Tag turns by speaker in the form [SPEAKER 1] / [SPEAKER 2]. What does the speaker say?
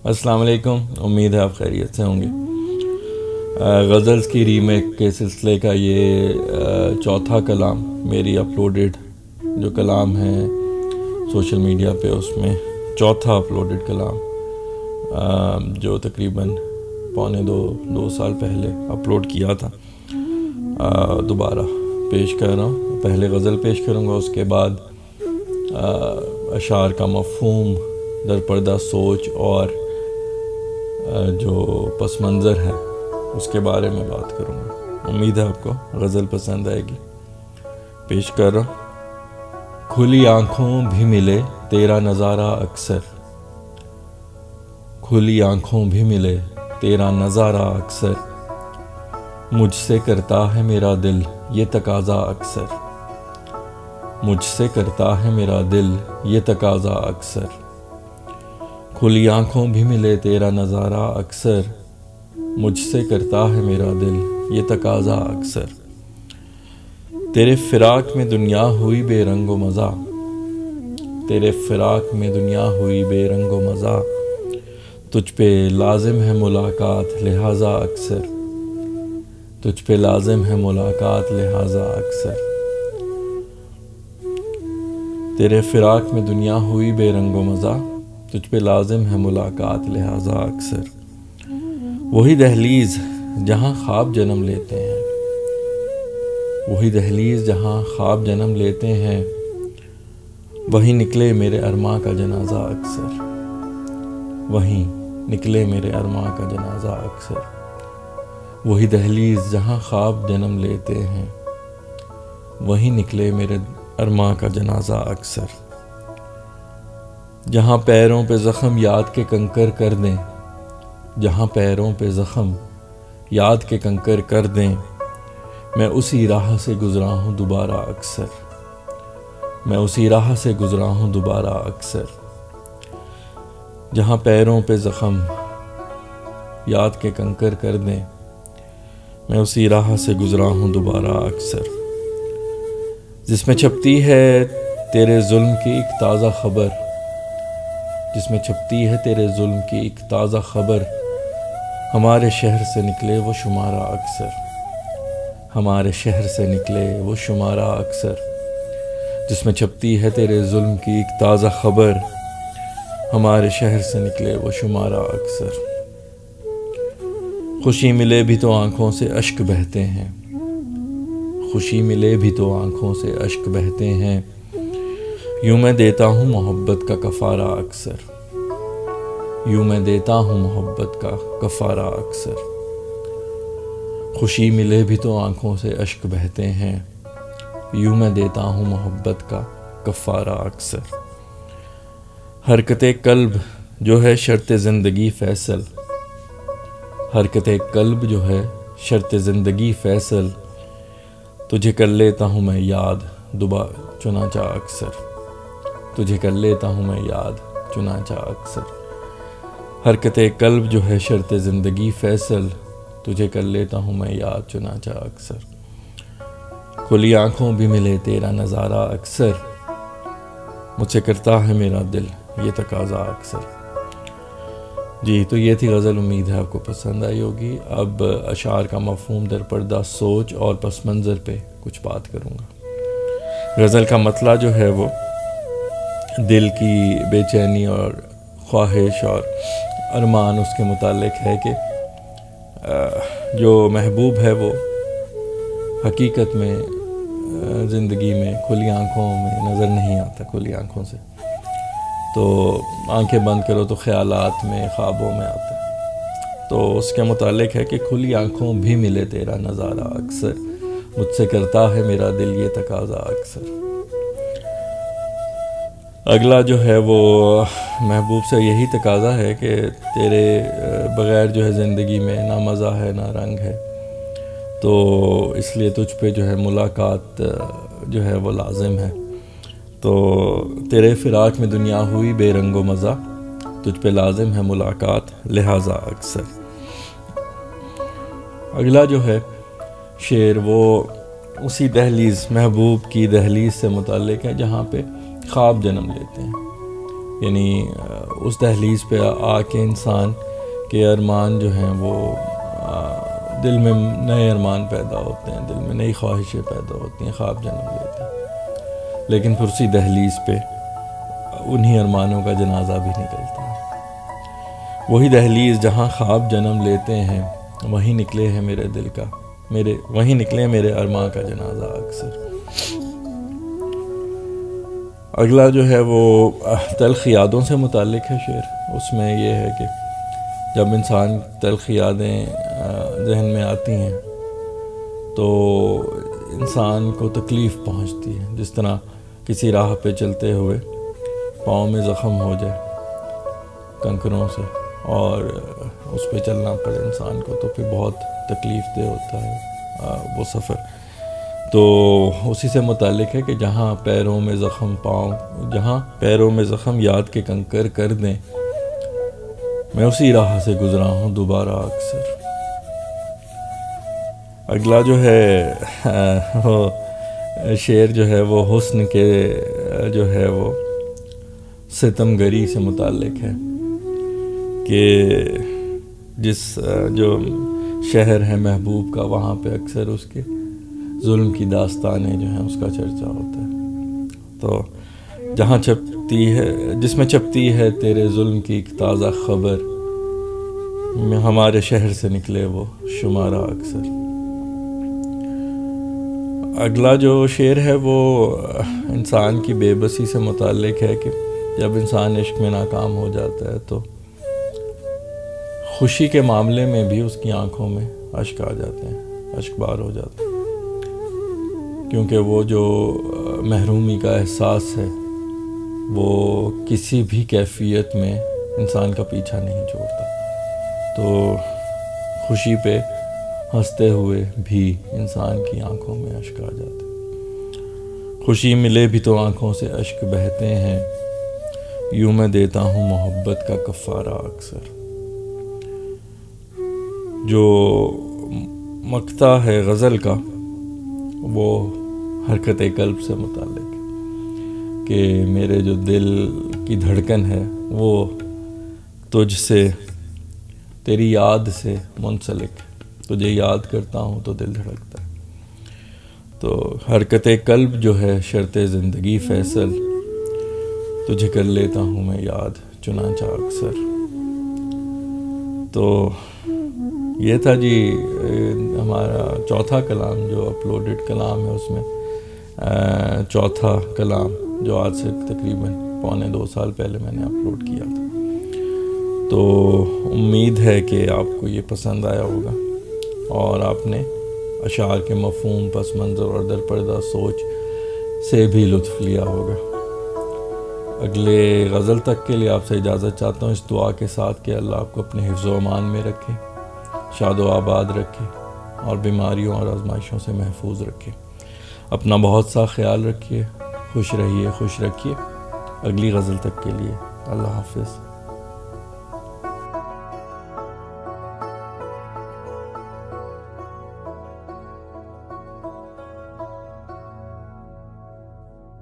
[SPEAKER 1] السلام علیکم، امید ہے آپ خیریت سے ہوں گے۔ غزلز کی ریمیک کے سلسلے کا یہ چوتھا کلام میری اپلوڈڈ جو کلام ہے سوشل میڈیا پہ، اس میں چوتھا اپلوڈڈ کلام جو تقریباً پونے دو سال پہلے اپلوڈ کیا تھا، دوبارہ پیش کر رہا ہوں۔ پہلے غزل پیش کروں گا، اس کے بعد اشعار کا مفہوم، در پردہ سوچ اور جو پس منظر ہے اس کے بارے میں بات کروں گا۔ امید ہے آپ کو غزل پسند آئے گی۔ پیش کر رہا ہوں۔ کھلی آنکھوں بھی ملے تیرا نظارہ اکثر، کھلی آنکھوں بھی ملے تیرا نظارہ اکثر، مجھ سے کرتا ہے میرا دل یہ تقاضا اکثر، مجھ سے کرتا ہے میرا دل یہ تقاضا اکثر، کھلی آنکھوں بھی ملے تیرا نظارہ اکثر، مجھ سے کرتا ہے میرا دل یہ تقاضا اکثر، تیرے فراق میں دنیا ہوئی بے رنگ و مزہ، تیرے فراق میں دنیا ہوئی بے رنگ و مزہ، تجھ پہ لازم ہے ملاقات لہٰذا اکثر، تجھ پہ لازم ہے ملاقات لہٰذا اکثر، تیرے فراق میں دنیا ہوئی بے رنگ و مزہ، تجھ پہ لازم ہے ملاقات لہٰذا اکثر، وہی دہلیز جہاں خواب جنم لیتے ہیں، وہی دہلیز جہاں خواب جنم لیتے ہیں، وہیں نکلے میرے ارماں کا جنازہ اکثر، وہیں نکلے میرے ارماں کا جنازہ اکثر، وہی دہلیز جہاں خواب جنم لیتے ہیں، وہیں نکلے میرے ارماں کا جنازہ اکثر، جہاں پیروں پہ زخم یاد کے کنکر کر دیں، جہاں پیروں پہ زخم یاد کے کنکر کر دیں، میں اسی راہ سے گزرا ہوں دوبارہ اکثر، میں اسی راہ سے گزرا ہوں دوبارہ اکثر، جہاں پیروں پہ زخم یاد کے کنکر کر دیں، میں اسی راہ سے گزرا ہوں دوبارہ اکثر، جس میں چھپتی ہے تیرے ظلم کی ایک تازہ خبر، جس میں چھپتی ہے تیرے ظلم کی ایک تازہ خبر، ہمارے شہر سے نکلے وہ شمارہ اکثر، ہمارے شہر سے نکلے وہ شمارہ اکثر، جس میں چھپتی ہے تیرے ظلم کی ایک تازہ خبر، ہمارے شہر سے نکلے وہ شمارہ اکثر، خوشی ملے بھی تو آنکھوں سے اشک بہتے ہیں، خوشی ملے بھی تو آنکھوں سے اشک بہتے ہیں، یوں میں دیتا ہوں محبت کا کفارہ اکثر، یوں میں دیتا ہوں محبت کا کفارہ اکثر، خوشی ملے بھی تو آنکھوں سے اشک بہتے ہیں، یوں میں دیتا ہوں محبت کا کفارہ اکثر، حرکت قلب جو ہے شرط زندگی فیصل، حرکت قلب جو ہے شرط زندگی فیصل، تجھے کر لیتا ہوں میں یاد دوبارہ چنانچہ اکثر، تجھے کر لیتا ہوں میں یاد چنانچہ اکثر، حرکت قلب جو ہے شرط زندگی فیصل، تجھے کر لیتا ہوں میں یاد چنانچہ اکثر، کھلی آنکھوں بھی ملے تیرا نظارہ اکثر، مجھ سے کرتا ہے میرا دل یہ تقاضا اکثر۔ جی تو یہ تھی غزل، امید ہے آپ کو پسند آئی ہوگی۔ اب اشعار کا مفہوم، در پردہ سوچ اور پس منظر پہ کچھ بات کروں گا۔ غزل کا مطلع جو ہے وہ دل کی بے چینی اور خواہش اور ارمان اس کے متعلق ہے کہ جو محبوب ہے وہ حقیقت میں زندگی میں کھلی آنکھوں میں نظر نہیں آتا، کھلی آنکھوں سے تو آنکھیں بند کرو تو خیالات میں، خوابوں میں آتا ہے، تو اس کے متعلق ہے کہ کھلی آنکھوں بھی ملے تیرا نظارہ اکثر، مجھ سے کرتا ہے میرا دل یہ تقاضا اکثر۔ اگلا جو ہے وہ محبوب سے یہی تقاضا ہے کہ تیرے بغیر جو ہے زندگی میں نہ مزہ ہے نہ رنگ ہے، تو اس لیے تجھ پہ جو ہے ملاقات جو ہے وہ لازم ہے، تو تیرے فراق میں دنیا ہوئی بے رنگ و مزہ، تجھ پہ لازم ہے ملاقات لہٰذا اکثر۔ اگلا جو ہے شعر وہ اسی دہلیز، محبوب کی دہلیز سے متعلق ہے جہاں پہ خواب جنم لیتے ہیں، یعنی اس دہلیز پہ آ کے انسان کے ارمان جو ہیں وہ دل میں نئے ارمان پیدا ہوتے ہیں، دل میں نئی خواہشیں پیدا ہوتی ہیں، خواب جنم لیتے ہیں، لیکن پھر اسی دہلیز پہ انہی ارمانوں کا جنازہ بھی نکلتا ہے۔ وہی دہلیز جہاں خواب جنم لیتے ہیں، وہیں نکلے ہیں میرے دل کا وہیں نکلے میرے ارمان کا جنازہ اکثر۔ اگلا جو ہے وہ تلخ یادوں سے متعلق ہے شعر۔ اس میں یہ ہے کہ جب انسان تلخ یادیں ذہن میں آتی ہیں تو انسان کو تکلیف پہنچتی ہے، جس طرح کسی راہ پہ چلتے ہوئے پاؤں میں زخم ہو جائے کنکروں سے اور اس پہ چلنا پڑے انسان کو، تو پھر بہت تکلیف دہ ہوتا ہے وہ سفر۔ تو اسی سے متعلق ہے کہ جہاں پیروں میں زخم یاد کے کنکر کر دیں، میں اسی راہ سے گزرا ہوں دوبارہ اکثر۔ اگلا جو ہے وہ شعر جو ہے وہ حسن کے جو ہے وہ ستم گری سے متعلق ہے کہ جس جو شہر ہے محبوب کا، وہاں پہ اکثر اس کے ظلم کی داستانیں جو ہیں اس کا چرچا ہوتا ہے۔ تو جہاں جس میں چھپتی ہے تیرے ظلم کی ایک تازہ خبر، ہمارے شہر سے نکلے وہ شمارہ اکثر۔ اگلا جو شعر ہے وہ انسان کی بے بسی سے متعلق ہے کہ جب انسان عشق میں ناکام ہو جاتا ہے تو خوشی کے معاملے میں بھی اس کی آنکھوں میں اشک آ جاتے ہیں، اشک بار ہو جاتے ہیں، کیونکہ وہ جو محرومی کا احساس ہے وہ کسی بھی کیفیت میں انسان کا پیچھا نہیں چھوڑتا۔ تو خوشی پہ ہنستے ہوئے بھی انسان کی آنکھوں میں اشک آ جاتے ہیں۔ خوشی ملے بھی تو آنکھوں سے اشک بہتے ہیں، یوں میں دیتا ہوں محبت کا کفارہ اکثر۔ جو مقطع ہے غزل کا وہ حرکت قلب سے متعلق ہے کہ میرے جو دل کی دھڑکن ہے وہ تجھ سے، تیری یاد سے منسلک ہے، تجھے یاد کرتا ہوں تو دل دھڑکتا ہے۔ تو حرکت قلب جو ہے شرط زندگی فیصل، تجھے کر لیتا ہوں میں یاد چنانچہ اکثر۔ تو یہ تھا جی ہمارا چوتھا کلام جو اپلوڈڈ کلام ہے، اس میں چوتھا کلام جو آج سے تقریباً 1.25 سال پہلے میں نے اپلوڈ کیا تھا۔ تو امید ہے کہ آپ کو یہ پسند آیا ہوگا اور آپ نے اشعار کے مفہوم، پس منظر اور در پردہ سوچ سے بھی لطف لیا ہوگا۔ اگلے غزل تک کے لیے آپ سے اجازت چاہتا ہوں اس دعا کے ساتھ کہ اللہ آپ کو اپنے حفظ و امان میں رکھے، شاد و آباد رکھے اور بیماریوں اور آزمائشوں سے محفوظ رکھے۔ اپنا بہت سا خیال رکھیے، خوش رہیے، خوش رکھیے۔ اگلی غزل تک کے لیے اللہ حافظ۔